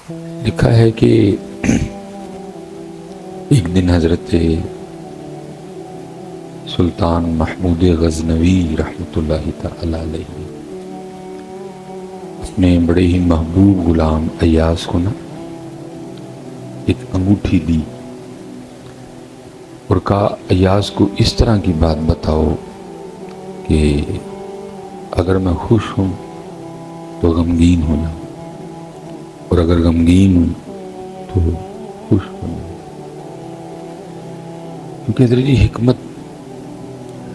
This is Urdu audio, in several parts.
لکھا ہے کہ ایک دن حضرت سلطان محمود غزنوی رحمۃ اللہ تعالی علیہ اپنے بڑے ہی محبوب غلام ایاز کو نا ایک انگوٹھی دی اور کہا ایاز کو اس طرح کی بات بتاؤ کہ اگر میں خوش ہوں تو غمگین ہو جاؤں اور اگر غمگین ہوں تو خوش ہو جاؤں، کیونکہ حضرت جی حکمت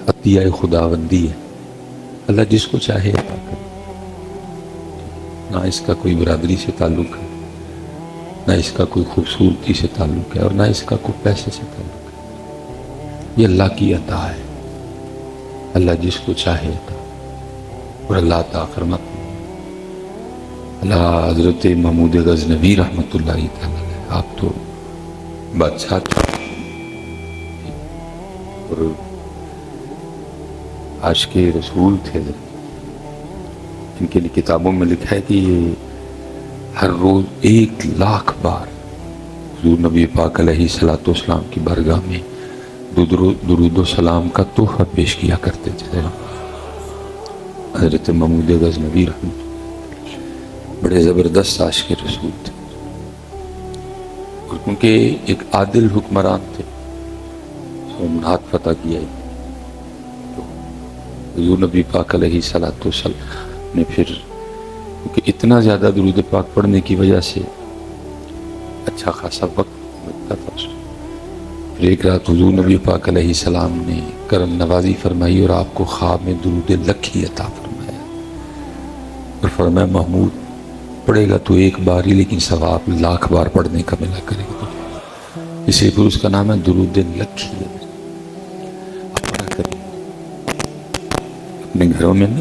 عطیہ خداوندی ہے، اللہ جس کو چاہے عطا کرے، نہ اس کا کوئی برادری سے تعلق ہے، نہ اس کا کوئی خوبصورتی سے تعلق ہے، اور نہ اس کا کوئی پیسے سے تعلق ہے، یہ اللہ کی عطا ہے، اللہ جس کو چاہے عطا، اور اللہ عطا فرماتا ہے۔ اللہ حضرت محمود غزنوی رحمۃ اللہ تعالی علیہ، آپ تو بادشاہ تھے اور عاشق رسول تھے، ان کے لیے کتابوں میں لکھا ہے کہ یہ ہر روز 1,00,000 بار حضور نبی پاک علیہ الصلوۃ والسلام کی بارگاہ میں درود و سلام کا تحفہ پیش کیا کرتے تھے۔ حضرت محمود غزنوی رحمۃ بڑے زبردست عاشق رسول تھے، اور کیونکہ ایک عادل حکمران تھے، سومنات فتح کیا، تو حضور نبی پاک علیہ الصلوۃ والسلام نے پھر کیونکہ اتنا زیادہ درود پاک پڑھنے کی وجہ سے اچھا خاصا وقت لگتا تھا، پھر ایک رات حضور نبی پاک علیہ السلام نے کرم نوازی فرمائی اور آپ کو خواب میں درود لکھی عطا فرمایا، اور فرمایا محمود پڑھے گا تو ایک بار ہی لیکن ثواب 1,00,000 بار پڑھنے کا ملا کرے گا، اسے پھر اس کا نام ہے درود لکھی۔ آپ پڑھا کریں اپنے گھروں میں نا،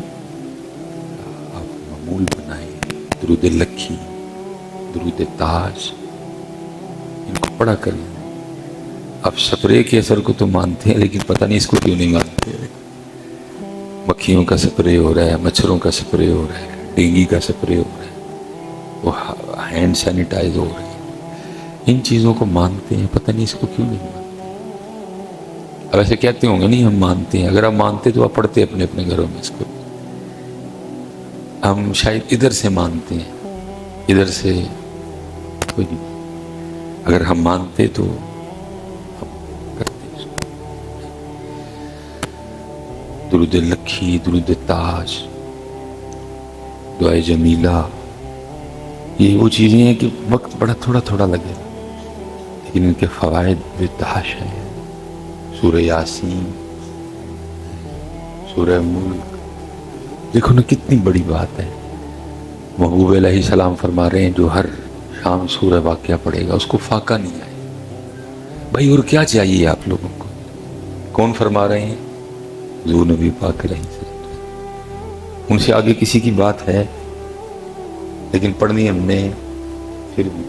آپ معمول بنائیں درود لکھی، درود تاج، ان کو پڑھا کریں۔ آپ سپرے کے اثر کو تو مانتے ہیں لیکن پتہ نہیں اس کو کیوں نہیں مانتے، مکھیوں کا سپرے ہو رہا ہے، مچھروں کا سپرے ہو رہا ہے، ڈینگی کا سپرے ہو رہا ہے، وہ ہینڈ سینیٹائز ہو رہے ہیں، ان چیزوں کو مانتے ہیں، پتہ نہیں اس کو کیوں نہیں مانتے۔ اب ایسے کہتے ہوں گے نہیں ہم مانتے ہیں، اگر آپ مانتے تو آپ پڑھتے اپنے اپنے گھروں میں اس کو۔ ہم شاید ادھر سے مانتے ہیں، ادھر سے کوئی نہیں، اگر ہم مانتے تو ہم کرتے اس کو۔ درود لکھی، درود تاج، دعائے جمیلہ، یہ وہ چیزیں ہیں کہ وقت بڑا تھوڑا تھوڑا لگے لیکن ان کے فوائد بے تحاشا ہیں۔ سورہ یاسین، سورہ ملک، دیکھو نا کتنی بڑی بات ہے۔ محبوب علیہ السلام فرما رہے ہیں جو ہر شام سورہ واقعہ پڑھے گا اس کو فاقہ نہیں آئے۔ بھائی اور کیا چاہیے آپ لوگوں کو؟ کون فرما رہے ہیں؟ حضور نبی پاک علیہ السلام۔ ان سے آگے کسی کی بات ہے؟ لیکن پڑھنی ہم نے، پھر بھی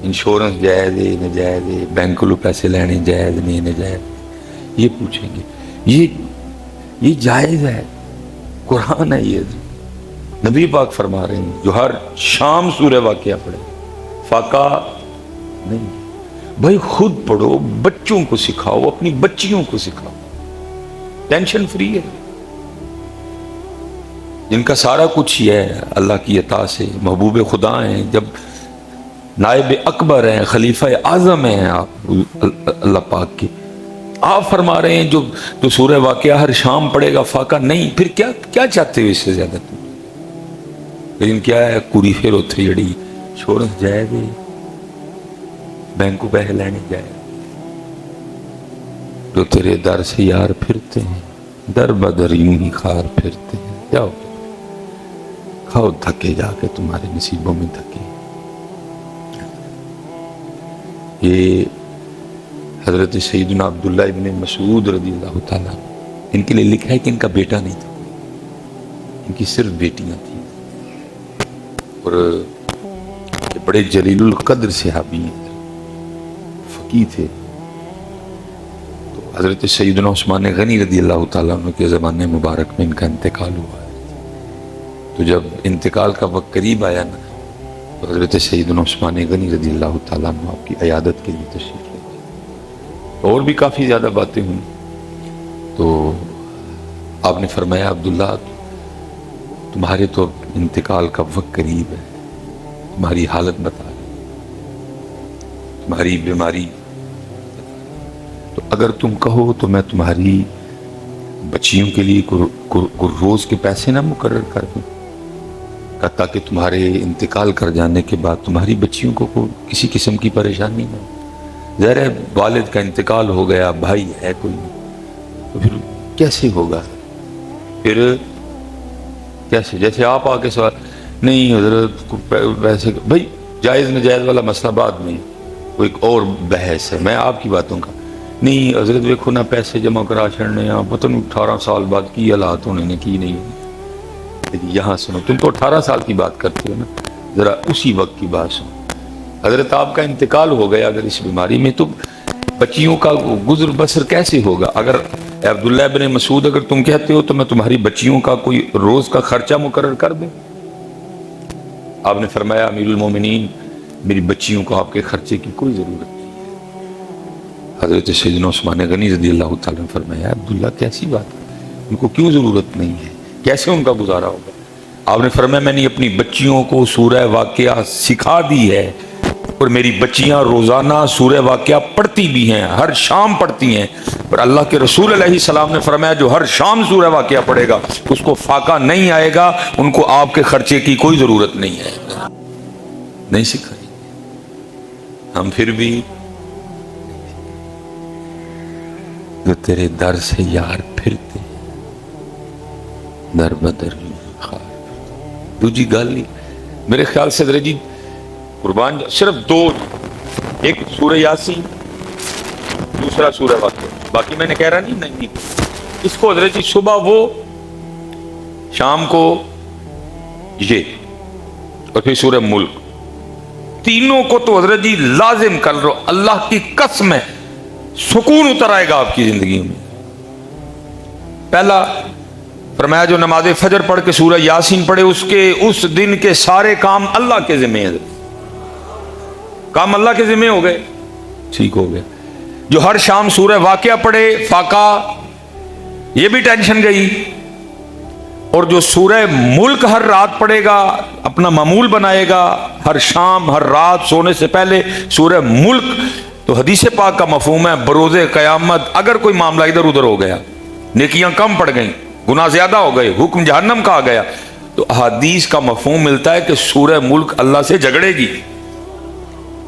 انشورنس جائز ہے نجائز ہے، بینک کو پیسے لینے جائز نہیں نجائز، یہ پوچھیں گے۔ یہ جائز ہے، قرآن ہے، یہ نبی پاک فرما رہے ہیں جو ہر شام سورہ واقعہ پڑھے فاقہ نہیں۔ بھائی خود پڑھو، بچوں کو سکھاؤ، اپنی بچیوں کو سکھاؤ، ٹینشن فری ہے، جن کا سارا کچھ یہ ہے اللہ کی عطا سے، محبوب خدا ہیں، جب نائب اکبر ہیں، خلیفہ اعظم ہیں آپ اللہ پاک کے، آپ فرما رہے ہیں جو سورہ واقعہ ہر شام پڑھے گا فاقہ نہیں، پھر کیا چاہتے ہو اس سے زیادہ تم؟ لیکن کیا ہے، کوری پھر اتری جڑی انشورنس جائے دے، بینک کو پیسے لینے جائے، جو تیرے در سے یار پھرتے ہیں، در بدر یوں ہی خار پھرتے ہیں، جاؤ کھاؤ تھکے جا کے، تمہارے نصیبوں میں تھکے۔ یہ حضرت سیدنا عبداللہ ابن مسعود رضی اللہ تعالیٰ، ان کے لیے لکھا ہے کہ ان کا بیٹا نہیں تھا، ان کی صرف بیٹیاں تھیں، اور یہ بڑے جلیل القدر صحابی ہیں، فقیہ تھے۔ تو حضرت سیدنا عثمان غنی رضی اللہ تعالیٰ عنہ کے زمانے مبارک میں ان کا انتقال ہوا ہے، تو جب انتقال کا وقت قریب آیا نا تو حضرت سیدنا عثمان غنی رضی اللہ تعالیٰ عنہ آپ کی عیادت کے لیے تشریف لے گئے. اور بھی کافی زیادہ باتیں ہوئیں. تو آپ نے فرمایا عبداللہ تمہارے تو انتقال کا وقت قریب ہے، تمہاری حالت بتا رہی، تمہاری بیماری، تو اگر تم کہو تو میں تمہاری بچیوں کے لیے کوئی روز کے پیسے نہ مقرر کر دوں تاکہ تمہارے انتقال کر جانے کے بعد تمہاری بچیوں کو کسی قسم کی پریشانی نہ ہو. ظاہر ہے والد کا انتقال ہو گیا، بھائی ہے کوئی نہیں، تو پھر کیسے ہوگا؟ پھر کیسے؟ جیسے آپ آ کے سوال نہیں حضرت ویسے بھائی جائز نجائز والا مسئلہ بعد میں، وہ ایک اور بحث ہے. میں آپ کی باتوں کا نہیں حضرت دیکھو نہ پیسے جمع کرا چھڑنے آپ پتہ نہیں 18 سال بعد کی حالات ہونے نے کی نہیں. لیکن یہاں سنو، تم تو 18 سال کی بات کرتے ہو نا، ذرا اسی وقت کی بات سنو. حضرت آپ کا انتقال ہو گیا اگر اس بیماری میں، تو بچیوں کا گزر بسر کیسے ہوگا؟ اگر عبداللہ ابن مسعود اگر تم کہتے ہو تو میں تمہاری بچیوں کا کوئی روز کا خرچہ مقرر کر دوں. آپ نے فرمایا امیر المومنین میری بچیوں کو آپ کے خرچے کی کوئی ضرورت نہیں ہے. حضرت سیدنا عثمان غنی رضی اللہ تعالیٰ نے فرمایا عبداللہ کیسی بات ہے، ان کو کیوں ضرورت نہیں ہے، کیسے ان کا گزارا ہوگا؟ آپ نے فرمایا میں نے اپنی بچیوں کو سورہ واقعہ سکھا دی ہے اور میری بچیاں روزانہ سورہ واقعہ پڑھتی بھی ہیں، ہر شام پڑھتی ہیں. اور اللہ کے رسول علیہ السلام نے فرمایا جو ہر شام سورہ واقعہ پڑھے گا اس کو فاقہ نہیں آئے گا، ان کو آپ کے خرچے کی کوئی ضرورت نہیں ہے. نہیں سکھائی ہم پھر بھی جو تیرے در سے یار پھرتے در بدر خار. دوجی گل نہیں میرے خیال سے حضرت جی قربان صرف دو، ایک سورہ یاسین دوسرا سورہ واقعہ، باقی میں نے کہہ رہا نہیں اس کو حضرت جی صبح وہ شام کو یہ اور پھر سورہ ملک، تینوں کو تو حضرت جی لازم کر لو. اللہ کی قسم ہے سکون اتر آئے گا آپ کی زندگی میں. پہلا فرمایا جو نماز فجر پڑھ کے سورہ یاسین پڑھے اس دن کے سارے کام اللہ کے ذمہ ہیں، کام اللہ کے ذمہ ہو گئے، ٹھیک ہو گیا. جو ہر شام سورہ واقعہ پڑھے فاقہ، یہ بھی ٹینشن گئی. اور جو سورہ ملک ہر رات پڑھے گا اپنا معمول بنائے گا، ہر شام ہر رات سونے سے پہلے سورہ ملک، تو حدیث پاک کا مفہوم ہے بروز قیامت اگر کوئی معاملہ ادھر ادھر ہو گیا، نیکیاں کم پڑ گئیں، گناہ زیادہ ہو گئے، حکم جہنم کا آ گیا، تو حدیث کا مفہوم ملتا ہے کہ سورہ ملک اللہ سے جھگڑے گی.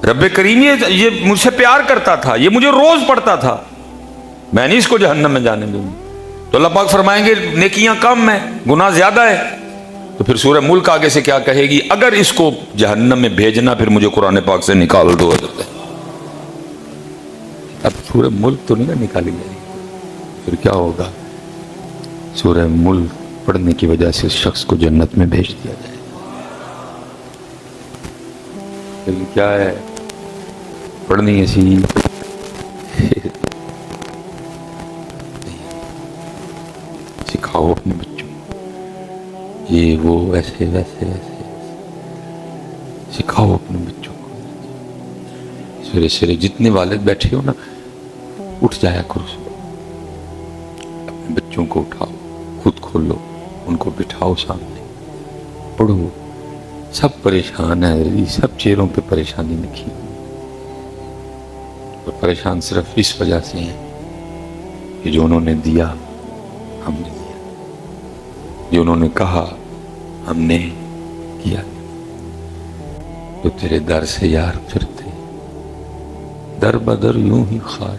رب کریم یہ مجھ سے پیار کرتا تھا، یہ مجھے روز پڑھتا تھا، میں نہیں اس کو جہنم میں جانے دوں. تو اللہ پاک فرمائیں گے نیکیاں کم ہیں، گناہ زیادہ ہے. تو پھر سورہ ملک آگے سے کیا کہے گی؟ اگر اس کو جہنم میں بھیجنا پھر مجھے قرآن پاک سے نکال دو. اب سورہ ملک تو نہیں نا نکالی جائے گی، پھر کیا ہوگا؟ سورہ ملک پڑھنے کی وجہ سے اس شخص کو جنت میں بھیج دیا جائے. لیکن کیا ہے پڑھنی ایسی سکھاؤ اپنے بچوں یہ وہ ویسے ویسے ویسے سکھاؤ اپنے بچوں کو. سویرے سویرے جتنے والد بیٹھے ہو نا اٹھ جایا کرو، اپنے بچوں کو اٹھاؤ، خود کھولو، ان کو بٹھاؤ سامنے، پڑھو. سب پریشان ہیں، سب چہروں پہ پریشانی لکھی، اور پریشان صرف اس وجہ سے ہیں کہ جو انہوں نے دیا ہم نے دیا، جو انہوں نے کہا ہم نے کیا. تو تیرے در سے یار پھرتے در بدر یوں ہی خار.